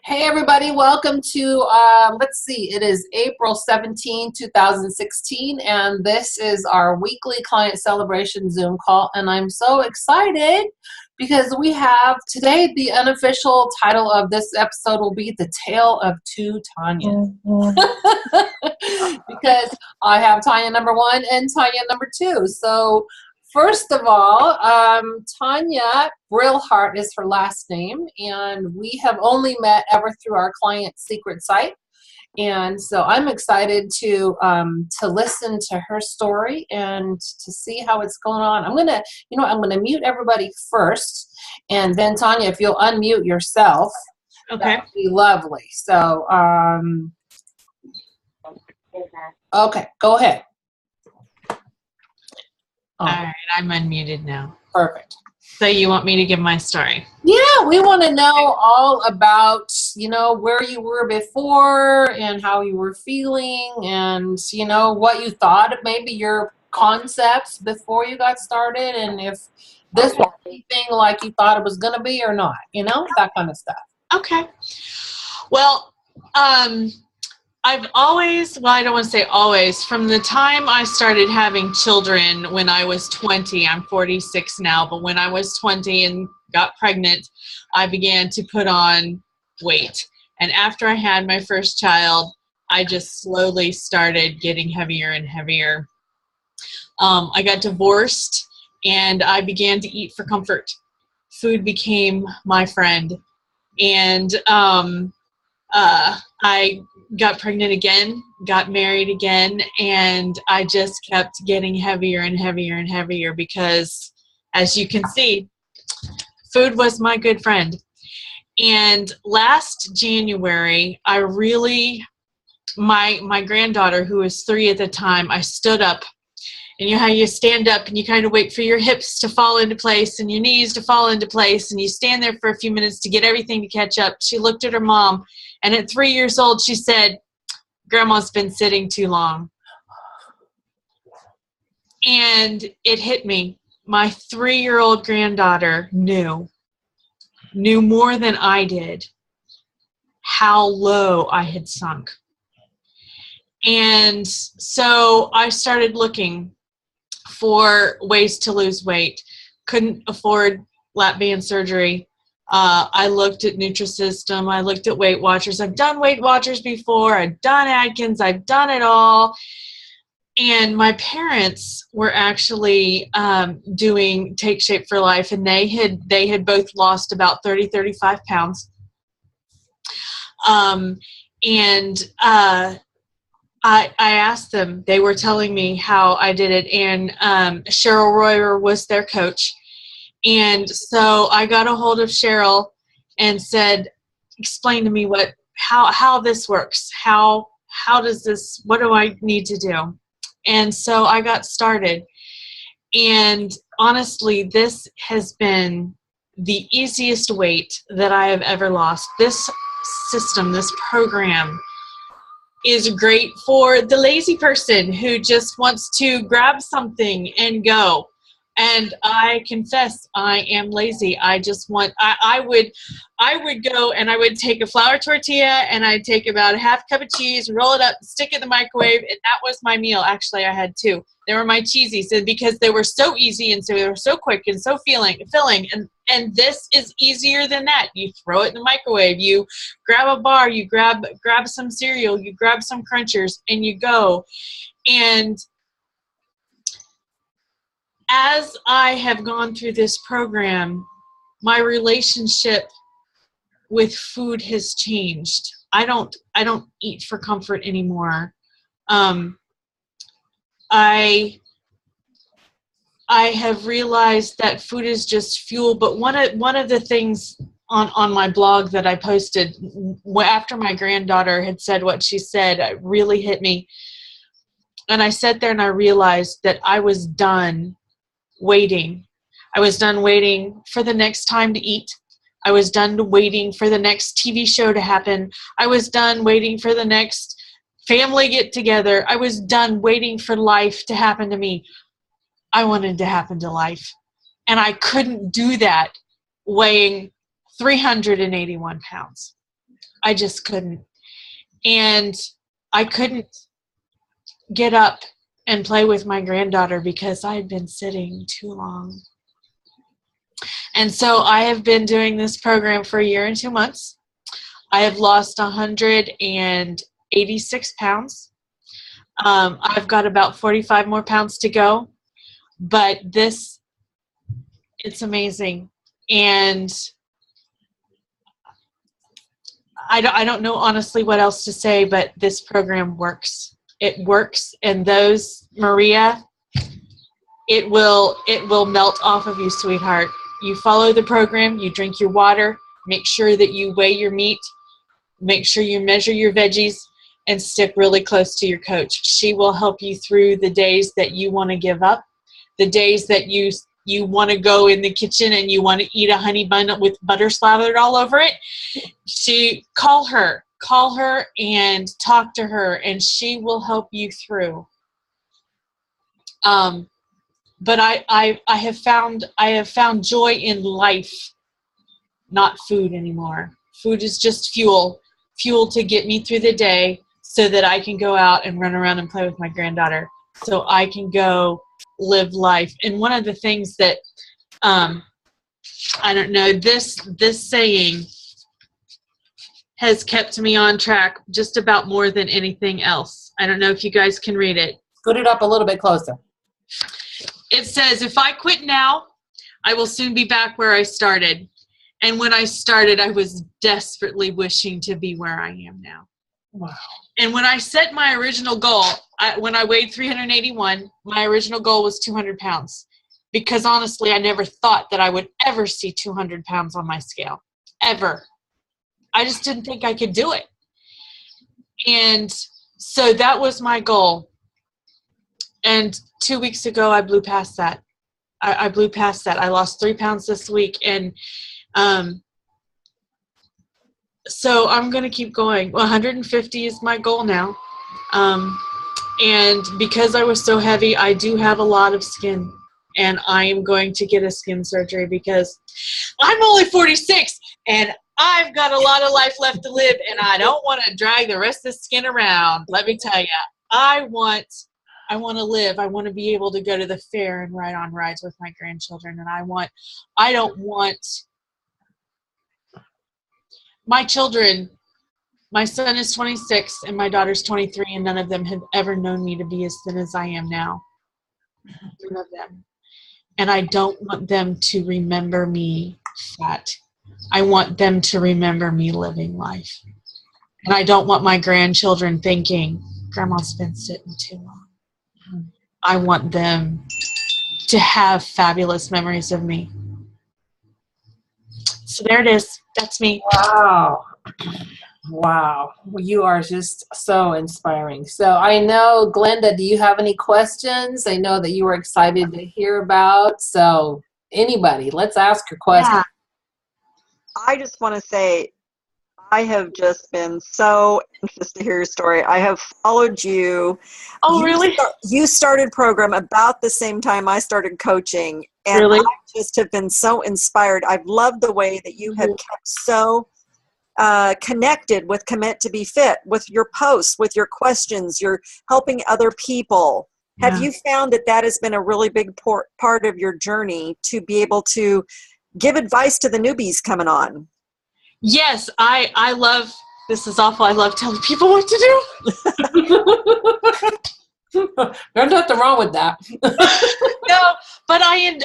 Hey everybody, welcome to, let's see, it is April 17, 2016, and this is our weekly client celebration Zoom call, and I'm so excited because we have today the unofficial title of this episode will be The Tale of Two Tanya. Because I have Tanya number one and Tanya number two. So first of all, Tanya Brillhart is her last name, and we have only met ever through our client's secret site. And so I'm excited to listen to her story and to see how it's going on. I'm gonna mute everybody first, and then Tanya, if you'll unmute yourself, okay, that would be lovely. So okay, go ahead. All right, I'm unmuted now. Perfect. So you want me to give my story? Yeah, we want to know all about, where you were before and how you were feeling and, what you thought of maybe your concepts before you got started and if this was anything like you thought it was going to be or not, that kind of stuff. Okay. Well, I've always, I don't want to say always, from the time I started having children when I was 20, I'm 46 now, but when I was 20 and got pregnant, I began to put on weight. And after I had my first child, I just slowly started getting heavier and heavier. I got divorced and I began to eat for comfort. Food became my friend. And I got pregnant again, got married again, and I just kept getting heavier and heavier and heavier because, as you can see, food was my good friend. And last January, my granddaughter, who was 3 at the time, I stood up. And you know how you stand up and you kind of wait for your hips to fall into place and your knees to fall into place, and you stand there for a few minutes to get everything to catch up. She looked at her mom, and at 3 years old, she said, "Grandma's been sitting too long." And it hit me. My 3-year-old granddaughter knew more than I did how low I had sunk. And so I started looking for ways to lose weight. Couldn't afford lap band surgery. I looked at Nutrisystem. I looked at Weight Watchers. I've done Weight Watchers before. I've done Atkins. I've done it all. And my parents were actually doing Take Shape for Life, and they had both lost about 35 pounds. I asked them, they were telling me how I did it, and Cheryl Royer was their coach. And so I got a hold of Cheryl and said, "Explain to me how this works. How does this, what do I need to do?" And so I got started. And honestly, this has been the easiest weight that I have ever lost. This system, this program, is great for the lazy person who just wants to grab something and go. And I confess, I am lazy. I just want, I would go and I would take a flour tortilla and I'd take about a half cup of cheese, roll it up, stick it in the microwave, and that was my meal. Actually, I had 2. They were my cheesies, and because they were so easy and so they were so quick and so filling, and this is easier than that. You throw it in the microwave, you grab a bar, you grab some cereal, you grab some Crunchers, and you go. And as I have gone through this program, my relationship with food has changed. I don't eat for comfort anymore. I have realized that food is just fuel. But one of the things on my blog that I posted after my granddaughter had said what she said, it really hit me. And I sat there and I realized that I was done waiting. I was done waiting for the next time to eat. I was done waiting for the next TV show to happen. I was done waiting for the next family get together. I was done waiting for life to happen to me. I wanted to happen to life. And I couldn't do that weighing 381 pounds. I just couldn't. And I couldn't get up and play with my granddaughter because I had been sitting too long. And so I have been doing this program for 1 year and 2 months. I have lost 186 pounds. I've got about 45 more pounds to go, but it's amazing. And I don't know honestly what else to say, but this program works. It works. And Maria, it will melt off of you, sweetheart. You follow the program, you drink your water, make sure that you weigh your meat, make sure you measure your veggies, and stick really close to your coach. She will help you through the days that you want to give up, the days that you go in the kitchen and you want to eat a honey bun with butter slathered all over it. Call her and talk to her, and she will help you through. But I have found joy in life, not food anymore. Food is just fuel to get me through the day so that I can go out and run around and play with my granddaughter, so I can go live life. And one of the things that, I don't know, this saying has kept me on track just about more than anything else. I don't know if you guys can read it. Put it up a little bit closer. It says, if I quit now, I will soon be back where I started. And when I started, I was desperately wishing to be where I am now. Wow. And when I set my original goal, when I weighed 381, my original goal was 200 pounds. Because honestly, I never thought that I would ever see 200 pounds on my scale. Ever. I just didn't think I could do it. And so that was my goal. And 2 weeks ago, I blew past that. I blew past that. I lost 3 pounds this week. And so I'm going to keep going. 150 is my goal now. And because I was so heavy, I do have a lot of skin. And I am going to get a skin surgery because I'm only 46 and I've got a lot of life left to live, and I don't want to drag the rest of the skin around. Let me tell you, I want to live. I want to be able to go to the fair and ride on rides with my grandchildren. And I don't want my children. My son is 26 and my daughter's 23, and none of them have ever known me to be as thin as I am now. None of them. And I don't want them to remember me fat. I want them to remember me living life. And I don't want my grandchildren thinking, Grandma's been sitting too long. I want them to have fabulous memories of me. So there it is. That's me. Wow. Wow. You are just so inspiring. So I know, Glenda, do you have any questions? I know that you were excited to hear about. So anybody, let's ask your question. Yeah. I just want to say I have just been so anxious to hear your story. I have followed you. Oh, really? You started program about the same time I started coaching. And Really? I just have been so inspired. I've loved the way that you have kept so connected with Commit to be Fit, with your posts, with your questions. You're helping other people. Yeah. Have you found that has been a really big part of your journey to be able to give advice to the newbies coming on? Yes, I love, this is awful, I love telling people what to do. There's nothing wrong with that. No, but I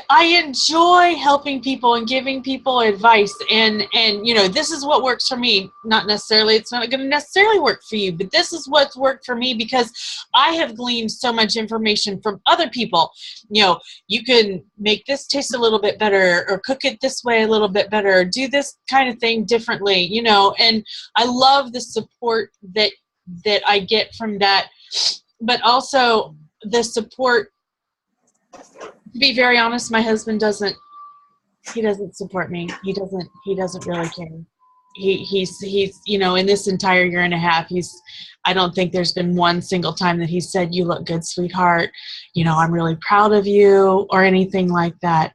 enjoy helping people and giving people advice, and you know, this is what works for me. Not necessarily, it's not going to necessarily work for you, but this is what's worked for me because I have gleaned so much information from other people. You know, you can make this taste a little bit better, or cook it this way a little bit better, or do this kind of thing differently, you know, and I love the support that I get from that, but also the support. To be very honest, my husband doesn't support me. He doesn't really care. He's you know, in this entire 1.5 years, I don't think there's been one single time that he said, "You look good, sweetheart. You know, I'm really proud of you," or anything like that.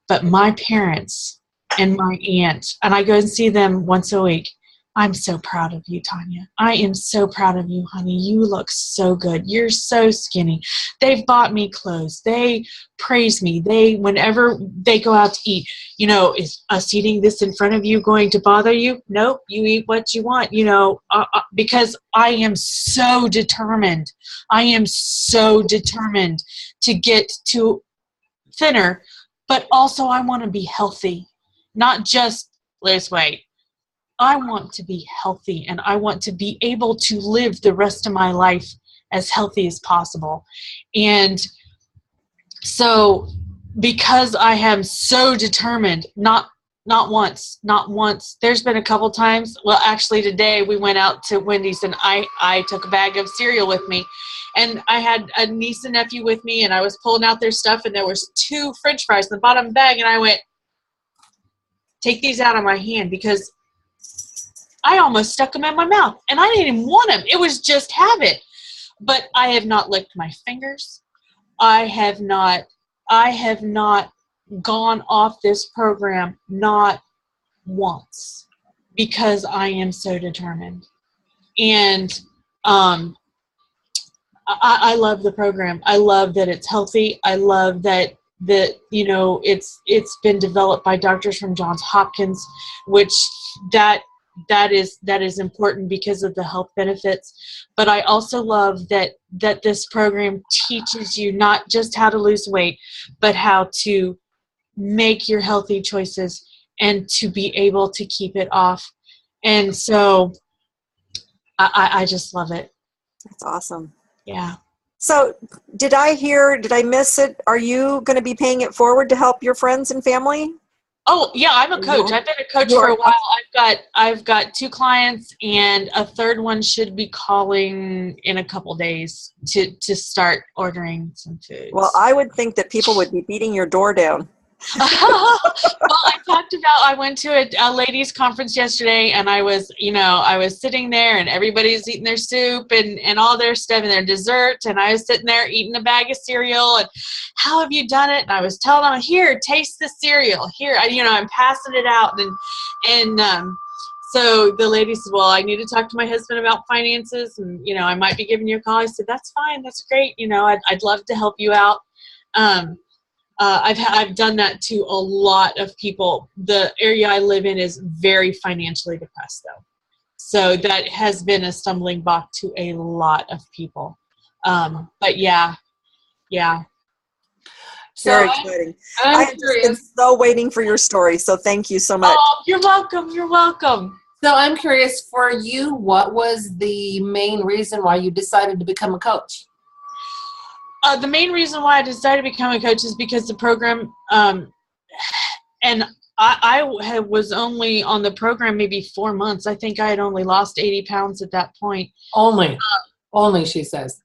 But my parents and my aunt, and I go and see them once a week. I'm so proud of you, Tanya. I am so proud of you, honey. You look so good. You're so skinny. They've bought me clothes. They praise me. Whenever they go out to eat, is us eating this in front of you going to bother you? Nope. You eat what you want, because I am so determined. I am so determined to get to thinner, but also I want to be healthy, not just lose weight. I want to be healthy, and I want to be able to live the rest of my life as healthy as possible. And so because I am so determined, not once, there's been a couple times, well, actually today we went out to Wendy's and I took a bag of cereal with me, and I had a niece and nephew with me, and I was pulling out their stuff, and there was 2 French fries in the bottom of the bag, and I went, take these out of my hand, because I almost stuck them in my mouth, and I didn't even want them. It was just habit. But I have not licked my fingers. I have not gone off this program, not once, because I am so determined. And I love the program. I love that it's healthy. I love that it's been developed by doctors from Johns Hopkins, which that is important because of the health benefits. But I also love that this program teaches you not just how to lose weight, but how to make your healthy choices and to be able to keep it off. And so I just love it. That's awesome. Yeah. So did I miss it? Are you going to be paying it forward to help your friends and family? Oh yeah, I'm a coach. I've been a coach for a while. I've got 2 clients, and a third one should be calling in a couple days to start ordering some food. Well, I would think that people would be beating your door down. Well, I went to a ladies conference yesterday, and I was sitting there, and everybody's eating their soup and all their stuff and their dessert, and I was sitting there eating a bag of cereal, and how have you done it? And I was telling them, here, taste the cereal. Here, I'm passing it out, and so the lady said, well, I need to talk to my husband about finances, and I might be giving you a call. I said, that's fine, that's great. I'd love to help you out. I've done that to a lot of people. The area I live in is very financially depressed, though. So that has been a stumbling block to a lot of people. But yeah. Very exciting. I'm so waiting for your story. So thank you so much. Oh, you're welcome. You're welcome. So I'm curious, for you, what was the main reason why you decided to become a coach? The main reason why I decided to become a coach is because the program, and I was only on the program maybe 4 months. I think I had only lost 80 pounds at that point. Only, she says.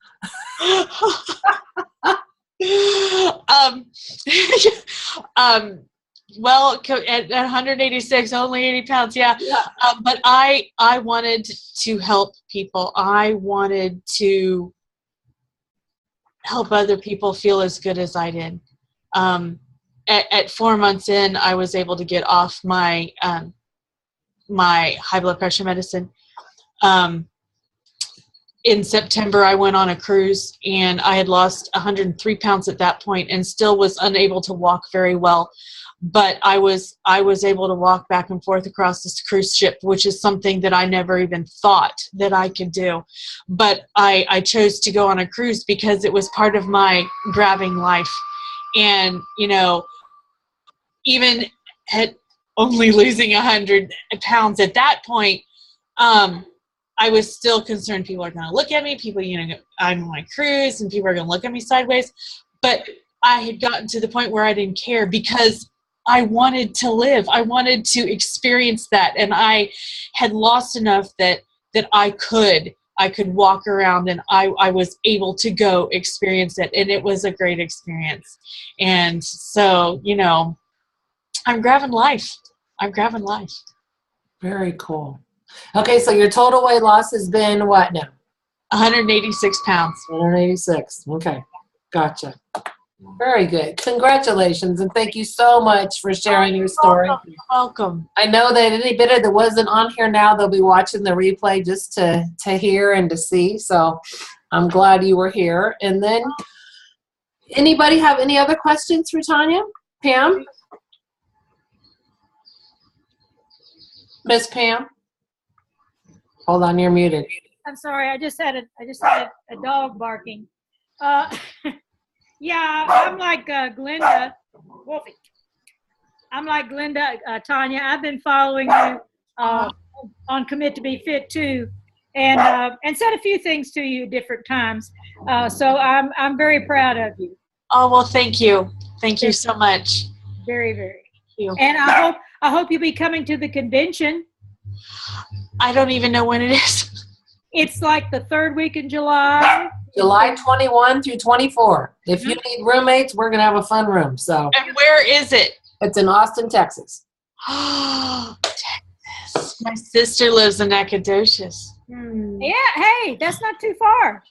Well, at 186, only 80 pounds. Yeah. But I wanted to help people. I wanted to help other people feel as good as I did. At 4 months in, I was able to get off my my high blood pressure medicine. In September, I went on a cruise, and I had lost 103 pounds at that point, and still was unable to walk very well. But I was able to walk back and forth across this cruise ship, which is something that I never even thought that I could do. But I chose to go on a cruise because it was part of my grabbing life. And, even at only losing 100 pounds at that point, I was still concerned people are going to look at me. People, I'm on a cruise and people are going to look at me sideways. But I had gotten to the point where I didn't care because I wanted to live. I wanted to experience that. And I had lost enough that I could walk around, and I was able to go experience it. And it was a great experience. And so, I'm grabbing life. Very cool. Okay, so your total weight loss has been what now? 186 pounds. 186. Okay, gotcha. Very good. Congratulations, and thank you so much for sharing your story. Welcome. I know that any bidder that wasn't on here now, they'll be watching the replay just to hear and to see. So I'm glad you were here. And then, anybody have any other questions for Tanya? Pam? Miss Pam? Hold on, you're muted. I'm sorry. I just had a dog barking. Yeah, I'm like Glenda. Wolfie. I'm like Glenda, Tanya. I've been following you on Commit to Be Fit too, and said a few things to you at different times. So I'm very proud of you. Oh, well, thank you. Thank you so much. Very, very. Thank you. And I hope you'll be coming to the convention. I don't even know when it is. It's like the third week in July. July 21 through 24. If you need roommates, we're going to have a fun room. So. And where is it? It's in Austin, Texas. Oh, Texas. My sister lives in Nacogdoches. Yeah, hey, that's not too far.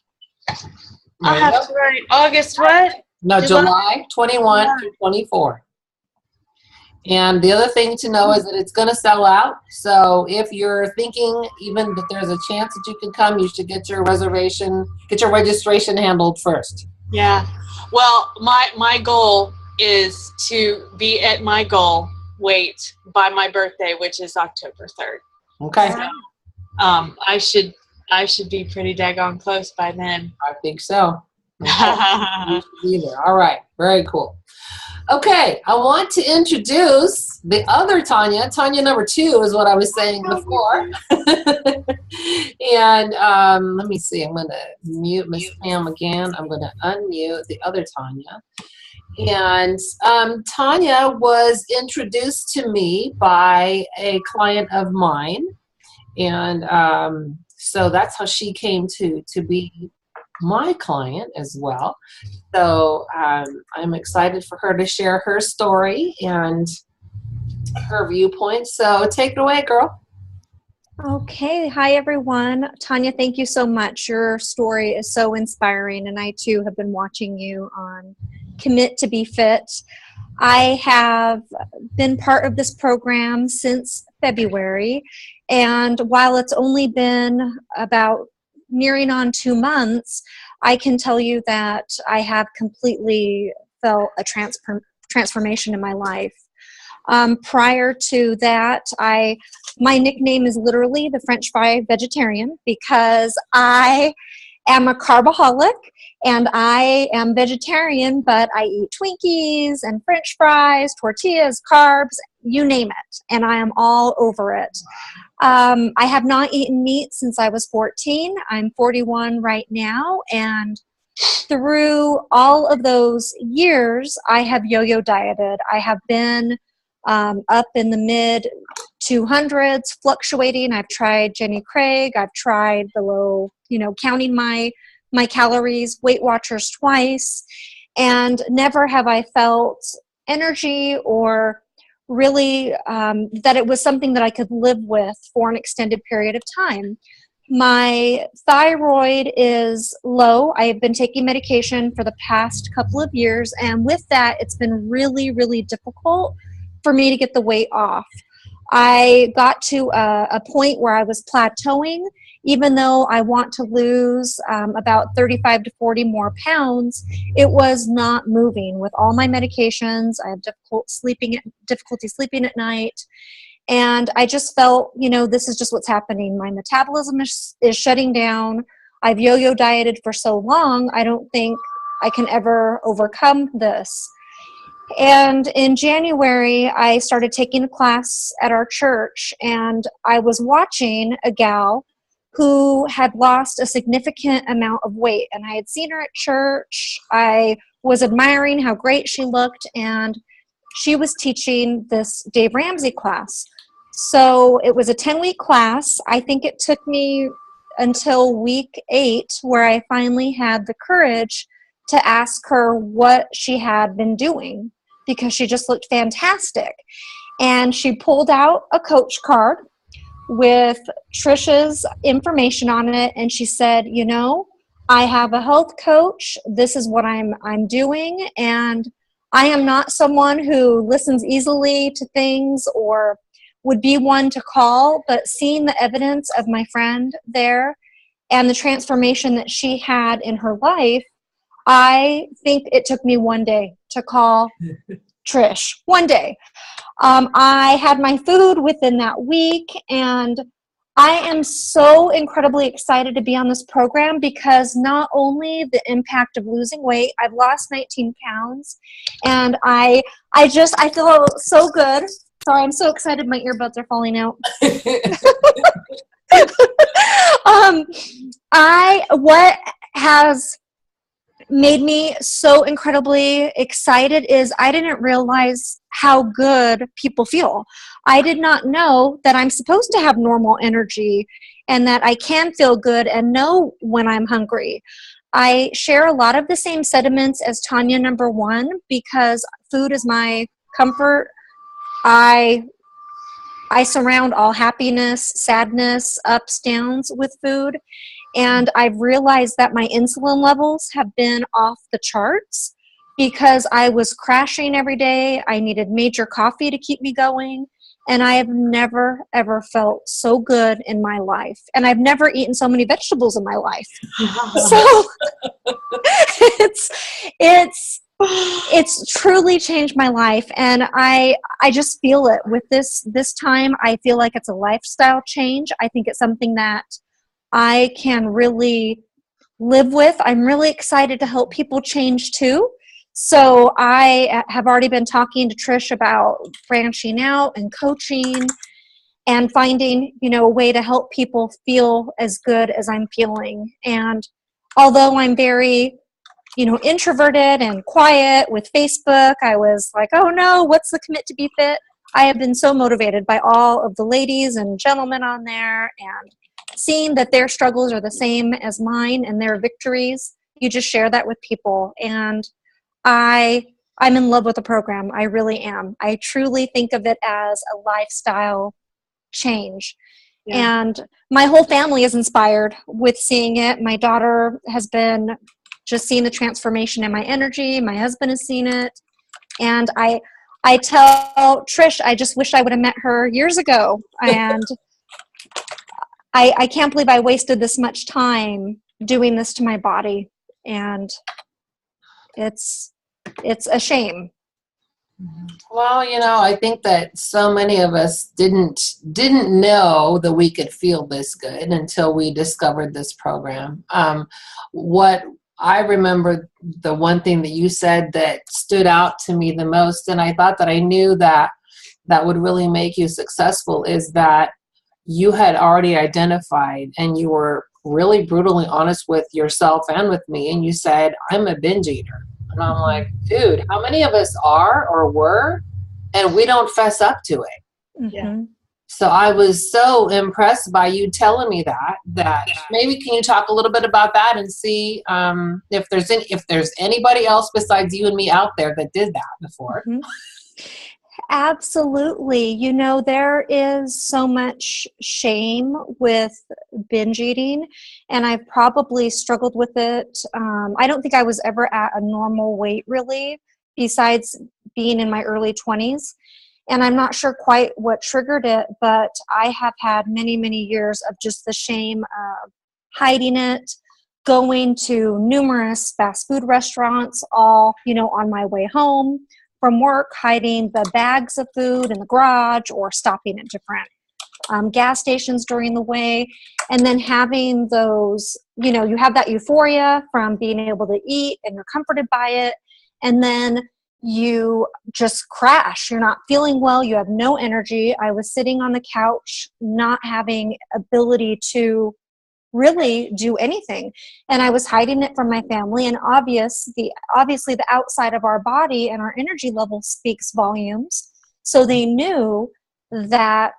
I'll have to write August what? No, July 21 through 24. And the other thing to know is that it's going to sell out. So if you're thinking even that there's a chance that you can come, you should get your registration handled first. Yeah. Well, my goal is to be at my goal weight by my birthday, which is October 3rd. Okay. So, I should be pretty daggone close by then. I think so. You should be there. All right. Very cool. Okay, I want to introduce the other Tanya. Tanya number 2 is what I was saying before. And let me see. I'm going to mute Miss Pam again. I'm going to unmute the other Tanya. And Tanya was introduced to me by a client of mine. And so that's how she came to be my client as well. So I'm excited for her to share her story and her viewpoint. So take it away, girl. Okay. Hi, everyone. Tanya, thank you so much. Your story is so inspiring, and I, too, have been watching you on Commit to Be Fit. I have been part of this program since February, and while it's only been about nearing on 2 months, I can tell you that I have completely felt a transformation in my life. Prior to that, my nickname is literally the French fry vegetarian because I am a carboholic and I am vegetarian, but I eat Twinkies and French fries, tortillas, carbs, you name it, and I am all over it. I have not eaten meat since I was 14. I'm 41 right now, and through all of those years, I have yo-yo dieted. I have been up in the mid 200s, fluctuating. I've tried Jenny Craig. I've tried the low, counting my calories, Weight Watchers twice, and never have I felt energy or really that it was something that I could live with for an extended period of time. My thyroid is low. I have been taking medication for the past couple of years, and with that, it's been really, really difficult for me to get the weight off. I got to a point where I was plateauing. Even though I want to lose about 35 to 40 more pounds, it was not moving. With all my medications, I have difficulty sleeping at night. And I just felt, this is just what's happening. My metabolism is shutting down. I've yo-yo dieted for so long, I don't think I can ever overcome this. And in January, I started taking a class at our church, and I was watching a gal who had lost a significant amount of weight. And I had seen her at church. I was admiring how great she looked, and she was teaching this Dave Ramsey class. So it was a 10-week class. I think it took me until week 8 where I finally had the courage to ask her what she had been doing, because she just looked fantastic. And she pulled out a coach card with Trisha's information on it, and she said, I have a health coach. This is what I'm doing. And I am not someone who listens easily to things or would be one to call, but seeing the evidence of my friend there and the transformation that she had in her life, I think it took me one day to call Trish. One day. I had my food within that week, and I am so incredibly excited to be on this program because not only the impact of losing weight, I've lost 19 pounds, and I feel so good. Sorry, I'm so excited my earbuds are falling out. What has made me so incredibly excited is I didn't realize how good people feel. I did not know that I'm supposed to have normal energy and that I can feel good and know when I'm hungry. I share a lot of the same sentiments as Tanya number 1 because food is my comfort. I surround all happiness, sadness, ups, downs with food. And I've realized that my insulin levels have been off the charts because I was crashing every day. I needed major coffee to keep me going. And I have never, ever felt so good in my life. And I've never eaten so many vegetables in my life. So it's truly changed my life. And I just feel it with this time. I feel like it's a lifestyle change. I think it's something that I can really live with. I'm really excited to help people change too. So I have already been talking to Trish about branching out and coaching and finding, a way to help people feel as good as I'm feeling. And although I'm very, introverted and quiet with Facebook, I was like, oh no, what's the Commit to Be Fit? I have been so motivated by all of the ladies and gentlemen on there, and seeing that their struggles are the same as mine and their victories. You just share that with people. And I'm in love with the program. I really am. I truly think of it as a lifestyle change. Yeah. And my whole family is inspired with seeing it. My daughter has been just seeing the transformation in my energy. My husband has seen it. And I tell Trish, I just wish I would have met her years ago. And I can't believe I wasted this much time doing this to my body. And it's a shame. Well, I think that so many of us didn't know that we could feel this good until we discovered this program. What I remember, the one thing that you said that stood out to me the most, and I thought that I knew that would really make you successful, is that you had already identified and you were really brutally honest with yourself and with me, and you said, I'm a binge eater. And I'm like, dude, how many of us are or were, and we don't fess up to it? Mm-hmm. So I was so impressed by you telling me that maybe can you talk a little bit about that and see if there's anybody else besides you and me out there that did that before. Mm-hmm. Absolutely. There is so much shame with binge eating, and I've probably struggled with it. I don't think I was ever at a normal weight, really, besides being in my early 20s. And I'm not sure quite what triggered it, but I have had many, many years of just the shame of hiding it, going to numerous fast food restaurants, all, on my way home from work, hiding the bags of food in the garage or stopping at different gas stations during the way. And then having those, you have that euphoria from being able to eat and you're comforted by it. And then you just crash. You're not feeling well. You have no energy. I was sitting on the couch, not having ability to really do anything. And I was hiding it from my family. And obviously the outside of our body and our energy level speaks volumes. So they knew that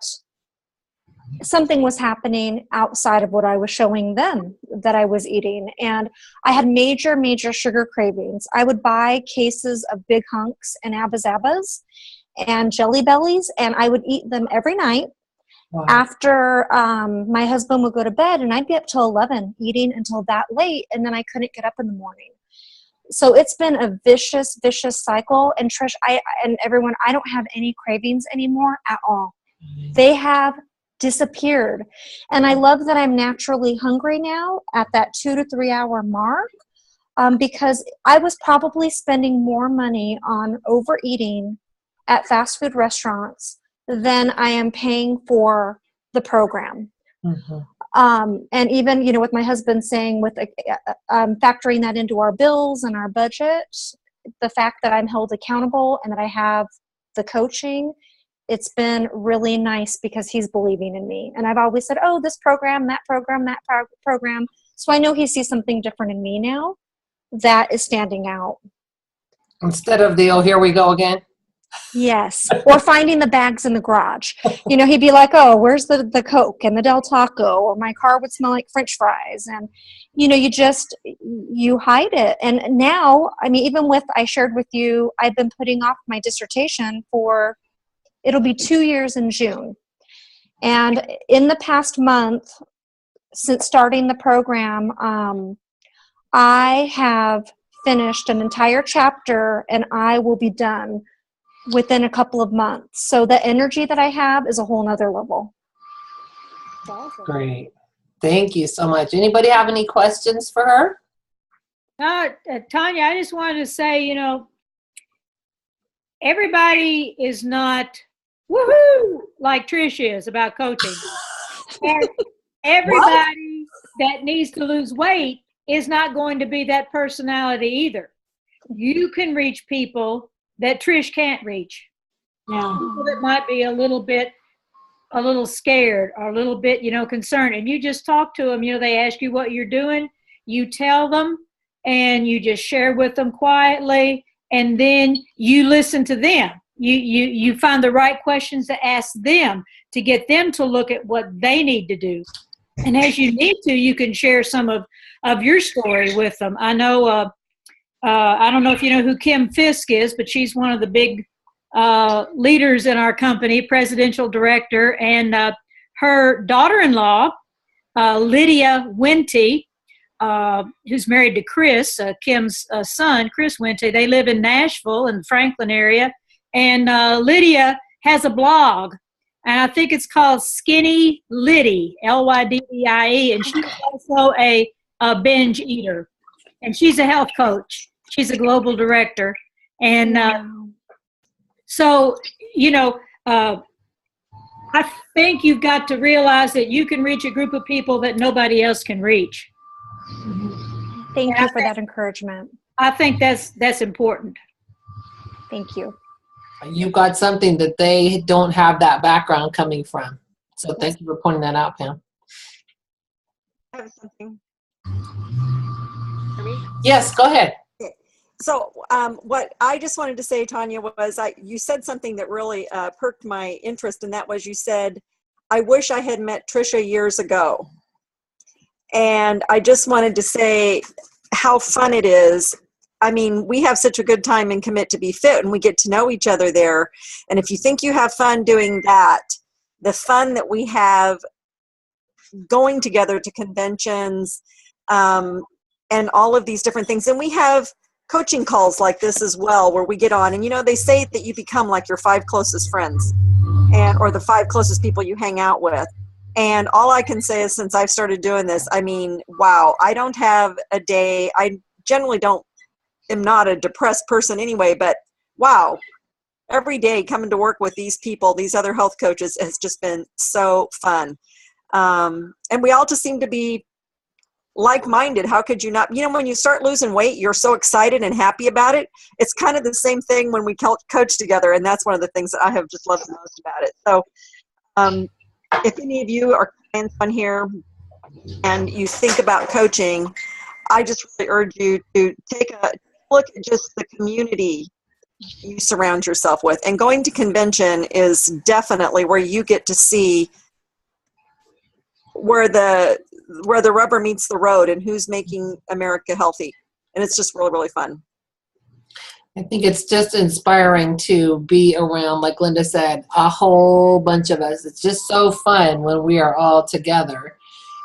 something was happening outside of what I was showing them that I was eating. And I had major, major sugar cravings. I would buy cases of Big Hunks and Abba Zabbas and Jelly Bellies, and I would eat them every night. Wow. After my husband would go to bed, and I'd be up till 11 eating until that late, and then I couldn't get up in the morning. So it's been a vicious cycle. And Trish, and everyone, I don't have any cravings anymore at all. They have disappeared. And I love that I'm naturally hungry now at that 2 to 3 hour mark, because I was probably spending more money on overeating at fast food restaurants than I am paying for the program. Mm-hmm. And even, with my husband saying with factoring that into our bills and our budget, the fact that I'm held accountable and that I have the coaching, it's been really nice because he's believing in me. And I've always said, oh, this program, that program, that program. So I know he sees something different in me now that is standing out. Instead of the, oh, here we go again. Yes. Or finding the bags in the garage. He'd be like, oh, where's the Coke and the Del Taco? Or my car would smell like French fries. And, you hide it. And now, even I shared with you, I've been putting off my dissertation it'll be 2 years in June. And in the past month, since starting the program, I have finished an entire chapter, and I will be done within a couple of months. So the energy that I have is a whole nother level. Awesome. Great. Thank you so much. Anybody have any questions for her? Tanya, I just wanted to say, everybody is not woohoo like Trish is about coaching. And everybody that needs to lose weight is not going to be that personality either. You can reach people that Trish can't reach. Yeah. People that might be a little scared or a little bit, concerned. And you just talk to them, they ask you what you're doing, you tell them, and you just share with them quietly, and then you listen to them. You find the right questions to ask them to get them to look at what they need to do. And as you need to, you can share some of your story with them. I know, I don't know if you know who Kim Fisk is, but she's one of the big leaders in our company, presidential director, and her daughter-in-law, Lydia Winty, who's married to Chris, Kim's son, Chris Winty. They live in Nashville in the Franklin area, and Lydia has a blog, and I think it's called Skinny Liddy, Lydie, and she's also a binge eater, and she's a health coach. She's a global director. And so, I think you've got to realize that you can reach a group of people that nobody else can reach. Thank you for that encouragement. I think that's important. Thank you. You've got something that they don't have that background coming from. So thank you for pointing that out, Pam. I have something. Yes, go ahead. So what I just wanted to say, Tanya, was you said something that really perked my interest, and that was you said, I wish I had met Trisha years ago. And I just wanted to say how fun it is. We have such a good time in Commit to Be Fit, and we get to know each other there. And if you think you have fun doing that, the fun that we have going together to conventions and all of these different things. And we have coaching calls like this as well, where we get on, and they say that you become like your 5 closest friends or the 5 closest people you hang out with. And all I can say is, since I've started doing this, wow, I don't have a day. I generally am not a depressed person anyway, but wow, every day coming to work with these people, these other health coaches, has just been so fun. And we all just seem to be like-minded. How could you not? When you start losing weight, you're so excited and happy about it. It's kind of the same thing when we coach together, and that's one of the things that I have just loved the most about it. So if any of you are clients on here and you think about coaching, I just really urge you to take a look at just the community you surround yourself with. And going to convention is definitely where you get to see where the rubber meets the road and who's making America healthy. And it's just really, really fun. I think it's just inspiring to be around, like Linda said, a whole bunch of us. It's just so fun when we are all together.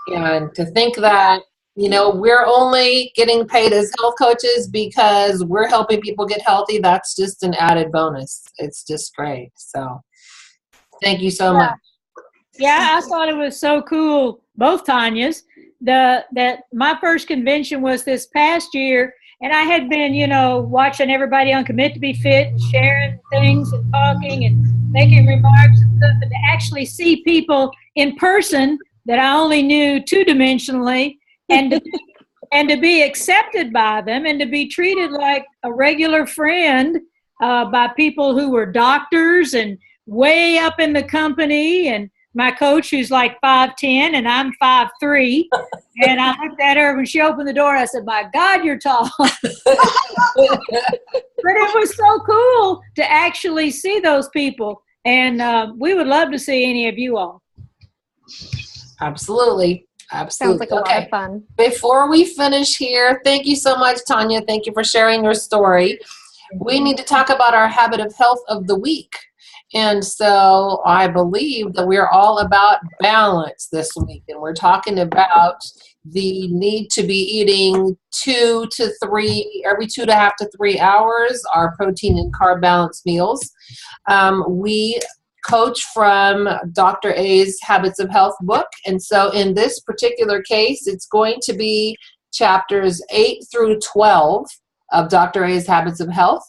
And to think that, we're only getting paid as health coaches because we're helping people get healthy, that's just an added bonus. It's just great. So thank you so much. Yeah, I thought it was so cool, both Tanya's, that my first convention was this past year, and I had been, watching everybody on Commit to Be Fit, and sharing things and talking and making remarks and stuff, but to actually see people in person that I only knew two-dimensionally, and to be accepted by them and to be treated like a regular friend by people who were doctors and way up in the company, and my coach who's like 5'10" and I'm 5'3", and I looked at her when she opened the door. I said, "My God, you're tall." But it was so cool to actually see those people, and we would love to see any of you all. Absolutely. Sounds like a lot of fun. Before we finish here, thank you so much, Tanya. Thank you for sharing your story. We need to talk about our habit of health of the week. And so I believe that we're all about balance this week. And we're talking about the need to be eating every 2.5 to 3 hours, our protein and carb balance meals. We coach from Dr. A's Habits of Health book. And so in this particular case, it's going to be chapters 8 through 12 of Dr. A's Habits of Health.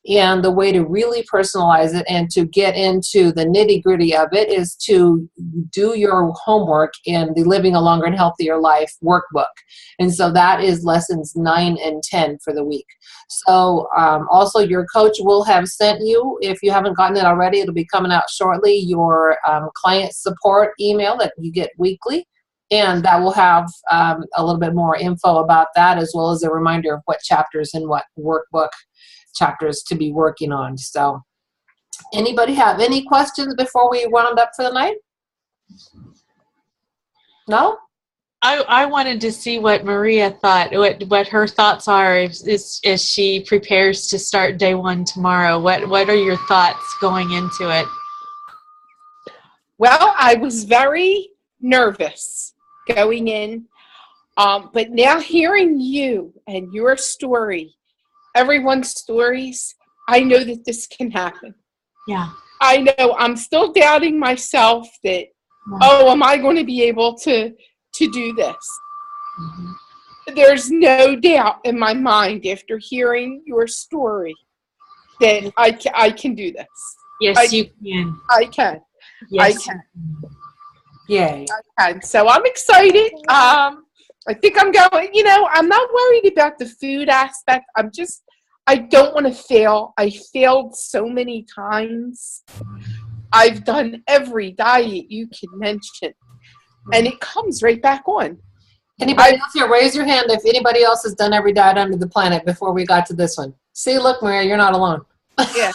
And the way to really personalize it and to get into the nitty-gritty of it is to do your homework in the Living a Longer and Healthier Life workbook. And so that is lessons 9 and 10 for the week. So also your coach will have sent you, if you haven't gotten it already, it'll be coming out shortly, your client support email that you get weekly. And that will have a little bit more info about that, as well as a reminder of what chapters and what workbook chapters to be working on. So anybody have any questions before we wound up for the night? No? I wanted to see what Maria thought, what her thoughts are as she prepares to start day 1 tomorrow. What are your thoughts going into it? Well, I was very nervous going in, but now hearing you and your story, everyone's stories, I know that this can happen. Yeah. I know I'm still doubting myself that, am I going to be able to do this? Mm-hmm. There's no doubt in my mind after hearing your story that I can do this. Yes, you can. I can. Yes. I can. Yay. I can. So I'm excited. I think I'm going, I'm not worried about the food aspect. I don't want to fail. I failed so many times. I've done every diet you can mention, and it comes right back on. Anybody else here? Raise your hand if anybody else has done every diet under the planet before we got to this one. See, look, Maria, you're not alone. Yeah.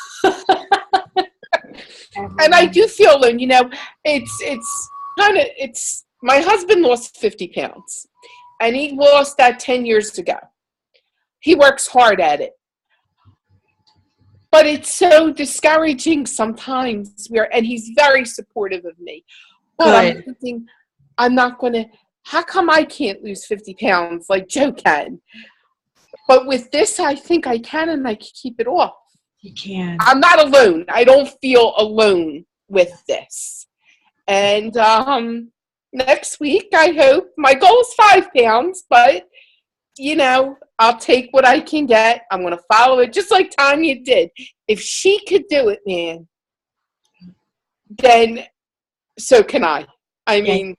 And I do feel alone. It's my husband lost 50 pounds, and he lost that 10 years ago. He works hard at it. But it's so discouraging sometimes, and he's very supportive of me. But I'm thinking, I'm not going to, how come I can't lose 50 pounds like Joe can? But with this, I think I can, and I can keep it off. You can. I'm not alone. I don't feel alone with this. And next week, I hope, my goal is 5 pounds, but, I'll take what I can get. I'm going to follow it just like Tanya did. If she could do it, man, then so can I. I mean.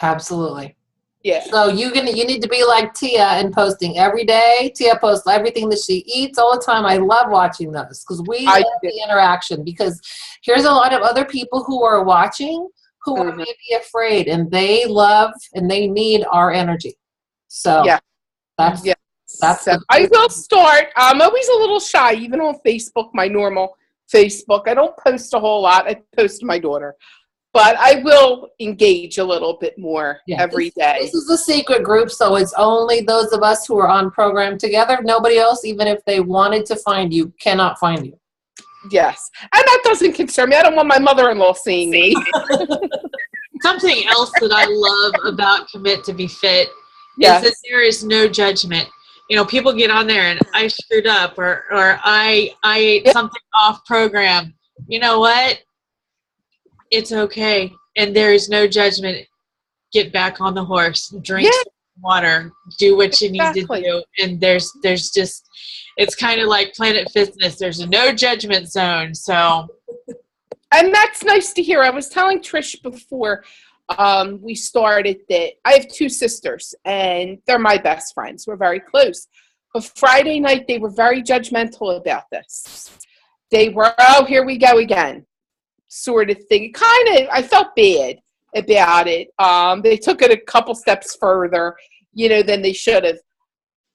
Absolutely. Yeah. So you need to be like Tia and posting every day. Tia posts everything that she eats all the time. I love watching those because we love the interaction, because here's a lot of other people who are watching who are maybe afraid, and they love and they need our energy. So that's so I will start. I'm always a little shy, even on Facebook, my normal Facebook. I don't post a whole lot. I post to my daughter. But I will engage a little bit more every day. This is a secret group, so it's only those of us who are on program together. Nobody else, even if they wanted to find you, cannot find you. Yes. And that doesn't concern me. I don't want my mother-in-law seeing me. Something else that I love about Commit to Be Fit Yes. is that there is no judgment. You know, people get on there and I screwed up or I ate something off program. You know what? It's okay. And there is no judgment. Get back on the horse. Drink some water. Do what you need to do. And there's just, it's kind of like Planet Fitness. There's a no judgment zone. So. And that's nice to hear. I was telling Trish before we started that I have two sisters, and they're my best friends. We're very close. But Friday night, they were very judgmental about this. They were, oh, here we go again, sort of thing. I felt bad about it. They took it a couple steps further, than they should have.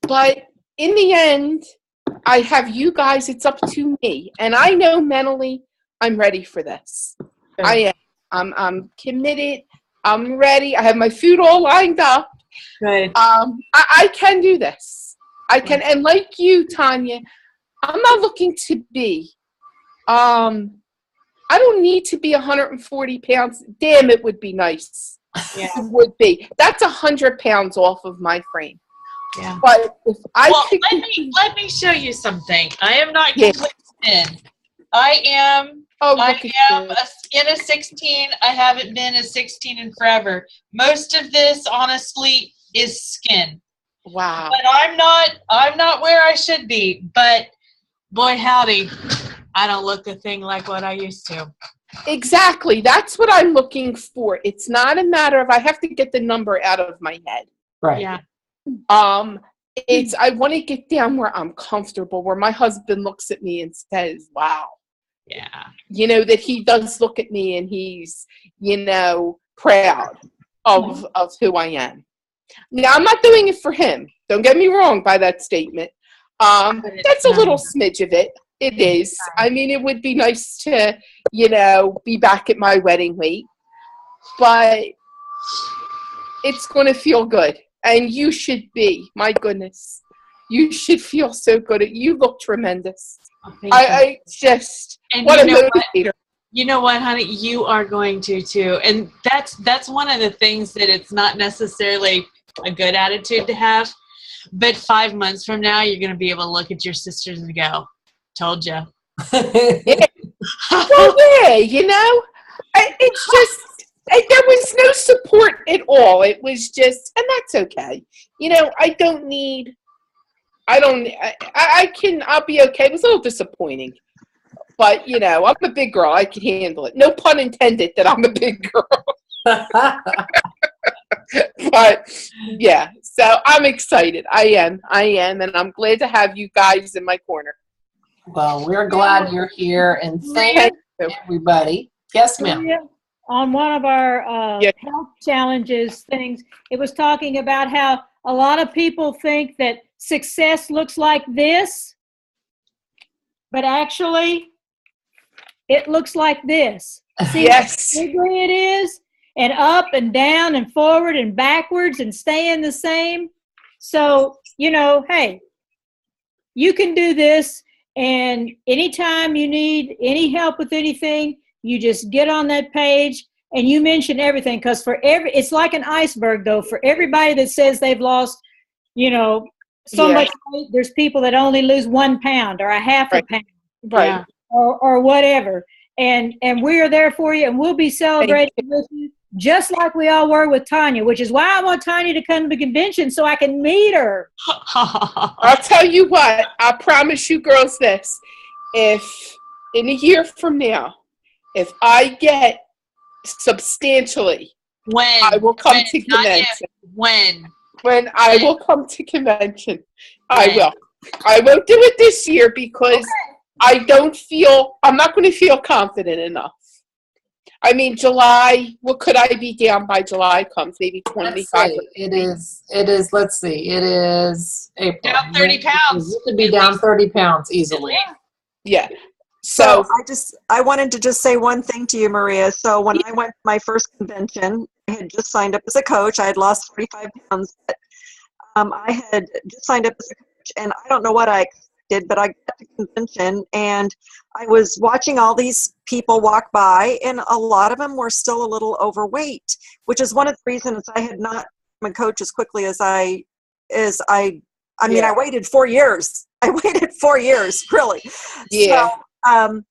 But in the end, I have you guys. It's up to me. And I know mentally I'm ready for this. I am. I'm committed. I'm ready. I have my food all lined up. Good. I can do this. I can. And like you, Tanya, I'm not looking to be. I don't need to be 140 pounds. Damn, it would be nice. Yeah. It would be. That's 100 pounds off of my frame. Yeah. But if let me show you something. I am not completely thin. I am. In a 16. I haven't been a 16 in forever. Most of this, honestly, is skin. Wow. But I'm not where I should be. But boy, howdy, I don't look a thing like what I used to. Exactly. That's what I'm looking for. It's not a matter of I have to get the number out of my head. Right. Yeah. It's I want to get down where I'm comfortable, where my husband looks at me and says, wow. Yeah. That he does look at me and he's, proud of who I am. Now, I'm not doing it for him. Don't get me wrong by that statement. That's a little smidge of it. It is. I mean, it would be nice to, be back at my wedding weight. But it's going to feel good. And you should be. My goodness. You should feel so good. You look tremendous. I just, and what a motivator. You know what, honey? You are going to too. And that's one of the things that it's not necessarily a good attitude to have. But 5 months from now, you're going to be able to look at your sisters and go, told you. Yeah. Well, it's just, there was no support at all. It was just, and that's okay. I'll be okay. It was a little disappointing. But, I'm a big girl. I can handle it. No pun intended that I'm a big girl. But, yeah. So I'm excited. I am. And I'm glad to have you guys in my corner. Well, we're glad you're here. And thank you, everybody. Yes, ma'am. On one of our health challenges things, it was talking about how a lot of people think that success looks like this, but actually it looks like this. See how bigger it is, and up and down and forward and backwards and staying the same. So, hey, you can do this, and anytime you need any help with anything, you just get on that page and you mention everything, because it's like an iceberg though. For everybody that says they've lost, so much weight, there's people that only lose 1 pound or a half a pound, right, or whatever. And we are there for you, and we'll be celebrating with you, just like we all were with Tanya, which is why I want Tanya to come to the convention so I can meet her. I'll tell you what, I promise you girls this. If in a year from now, if I get substantially, I will come to convention. When I will come to convention, I will. I won't do it this year because I'm not going to feel confident enough. I mean, July, what could I be down by July comes? Maybe 25. It is, let's see, it is April. Down 30 pounds. You could be down 30 pounds easily. Yeah. So I wanted to just say one thing to you, Maria. So when I went to my first convention, I had just signed up as a coach. I had lost 45 pounds. But, I had just signed up as a coach, and I don't know what I expected, but I got to the convention, and I was watching all these people walk by, and a lot of them were still a little overweight, which is one of the reasons I had not become a coach as quickly as I mean, I waited 4 years. I waited 4 years, really. Yeah. So,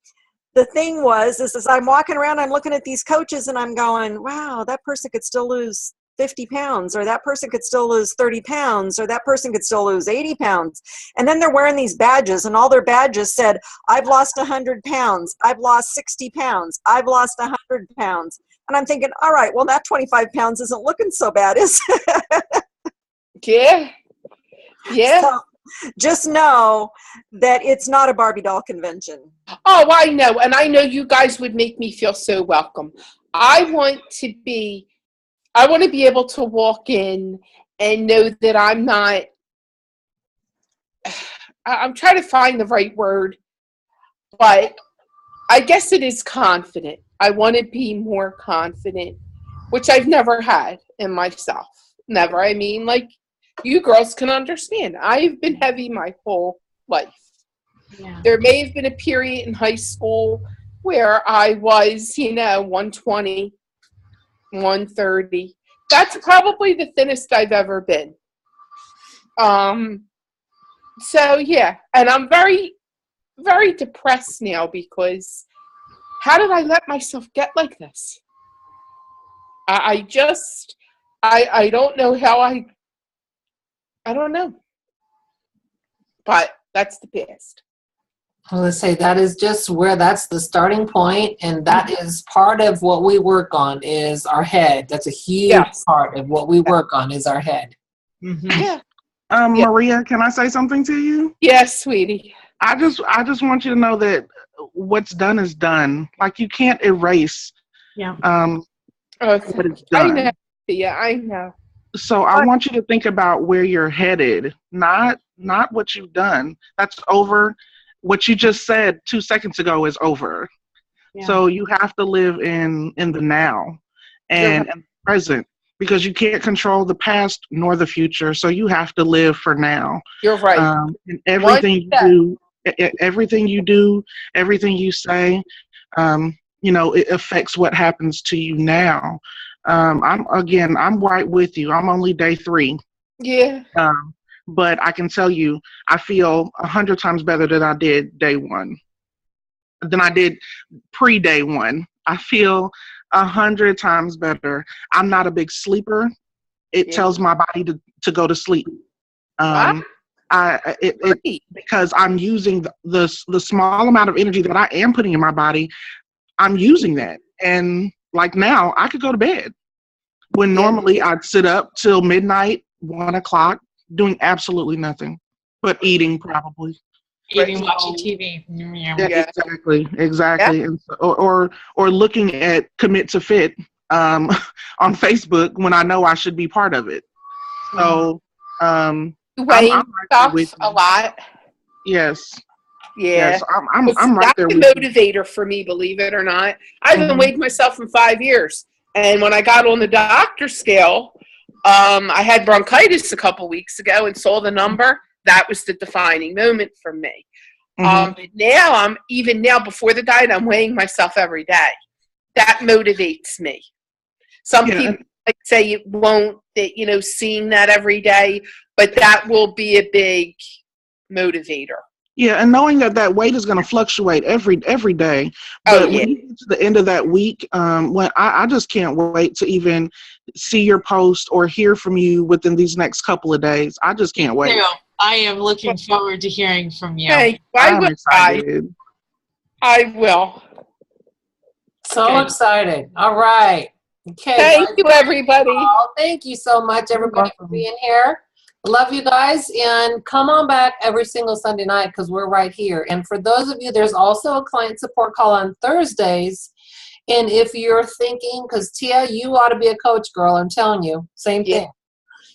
the thing was, is I'm walking around, I'm looking at these coaches, and I'm going, wow, that person could still lose 50 pounds, or that person could still lose 30 pounds, or that person could still lose 80 pounds. And then they're wearing these badges, and all their badges said, I've lost 100 pounds, I've lost 60 pounds, I've lost 100 pounds. And I'm thinking, all right, well, that 25 pounds isn't looking so bad, is it? Yeah. Yeah. So, just know that it's not a Barbie doll convention. Oh, I know. And I know you guys would make me feel so welcome. I want to be able to walk in and know that I'm trying to find the right word, but I guess it is confident. I want to be more confident, which I've never had in myself. Never. I mean, like, you girls can understand. I've been heavy my whole life. Yeah. There may have been a period in high school where I was, 120, 130. That's probably the thinnest I've ever been. So yeah, and I'm very, very depressed now because how did I let myself get like this? I don't know how I don't know. But that's the past. I would say that is just that's the starting point, and that is part of what we work on is our head. That's a huge part of what we work on is our head. Mm-hmm. Yeah. Maria, can I say something to you? Yes, sweetie. I just want you to know that what's done is done. Like, you can't erase what is done. I know. Yeah, I know. So I want you to think about where you're headed, not what you've done. That's over. What you just said 2 seconds ago is over. Yeah. So you have to live in the now and present, because you can't control the past nor the future. So you have to live for now. You're right. And everything you do, everything you say, it affects what happens to you now. I'm right with you. I'm only day 3. Yeah. But I can tell you, I feel 100 times better than I did day 1. Than I did pre-day 1. I feel 100 times better. I'm not a big sleeper. It tells my body to go to sleep. Because I'm using the small amount of energy that I am putting in my body. I'm using that, and like now, I could go to bed when normally I'd sit up till midnight, 1 o'clock. Doing absolutely nothing but eating, probably watching TV. Yeah, exactly. And so, or looking at Commit to Fit on Facebook when I know I should be part of it. So I'm right with a lot. Yes. Yeah, yes, I'm right there with you. That's the motivator for me, believe it or not. I haven't weighed myself in 5 years, and when I got on the doctor scale. I had bronchitis a couple weeks ago and saw the number. That was the defining moment for me. But now, before the diet, I'm weighing myself every day. That motivates me. Some people say it won't, seeing that every day, but that will be a big motivator. Yeah, and knowing that weight is going to fluctuate every day. But when you get to the end of that week, when I just can't wait to even see your post or hear from you within these next couple of days. I just can't wait. I am looking forward to hearing from you. Hey, I'm excited. I will. So excited. All right. Okay. Thank you, everybody. Thank you so much, everybody, for being here. Love you guys, and come on back every single Sunday night because we're right here. And for those of you, there's also a client support call on Thursdays. And if you're thinking, because Tia, you ought to be a coach, girl, I'm telling you, same thing.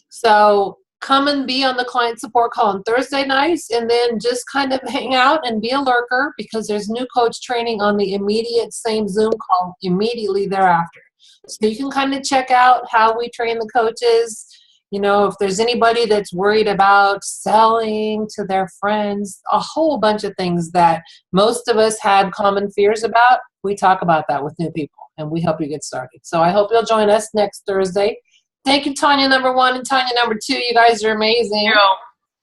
So come and be on the client support call on Thursday nights, and then just kind of hang out and be a lurker, because there's new coach training on the immediate same Zoom call immediately thereafter. So you can kind of check out how we train the coaches. You know, if there's anybody that's worried about selling to their friends, a whole bunch of things that most of us had common fears about, we talk about that with new people, and we help you get started. So I hope you'll join us next Thursday. Thank you, Tanya number 1 and Tanya number 2. You guys are amazing.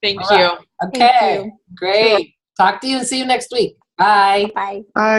Thank All right. you. Okay, Thank you. great. Talk to you and see you next week. Bye. Bye. Bye.